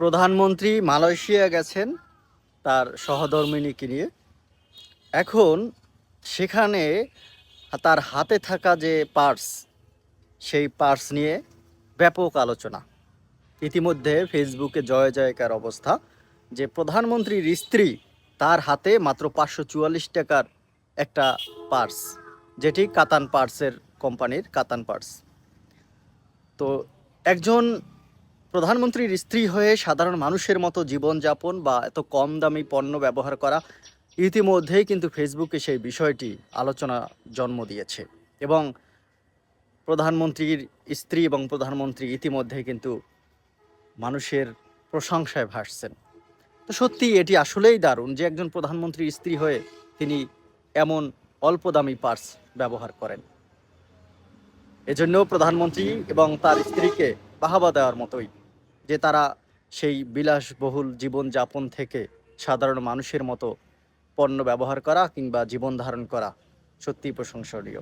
প্রধানমন্ত্রী মালয়েশিয়া গেছেন তার সহধর্মিণীকে নিয়ে। এখন সেখানে তার হাতে থাকা যে পার্স, সেই পার্স নিয়ে ব্যাপক আলোচনা। ইতিমধ্যে ফেসবুকে জয় জয়কার অবস্থা যে প্রধানমন্ত্রীর স্ত্রী তার হাতে মাত্র 544 টাকার একটা পার্স, যেটি কাতান পার্সের কোম্পানির কাতান পার্স। তো একজন প্রধানমন্ত্রীর স্ত্রী হয়ে সাধারণ মানুষের মতো জীবনযাপন বা এত কম দামি পণ্য ব্যবহার করা, ইতিমধ্যেই কিন্তু ফেসবুকে সেই বিষয়টি আলোচনা জন্ম দিয়েছে এবং প্রধানমন্ত্রীর স্ত্রী এবং প্রধানমন্ত্রী ইতিমধ্যেই কিন্তু মানুষের প্রশংসায় ভাসছেন। তো সত্যি এটি আসলেই দারুণ যে একজন প্রধানমন্ত্রীর স্ত্রী হয়ে তিনি এমন অল্প দামি পার্স ব্যবহার করেন। এজন্য প্রধানমন্ত্রী এবং তার স্ত্রীকে বাহবা দেওয়ার মতোই যে তারা সেই বিলাসবহুল জীবনযাপন থেকে সাধারণ মানুষের মতো পণ্য ব্যবহার করা কিংবা জীবন ধারণ করা সত্যিই প্রশংসনীয়।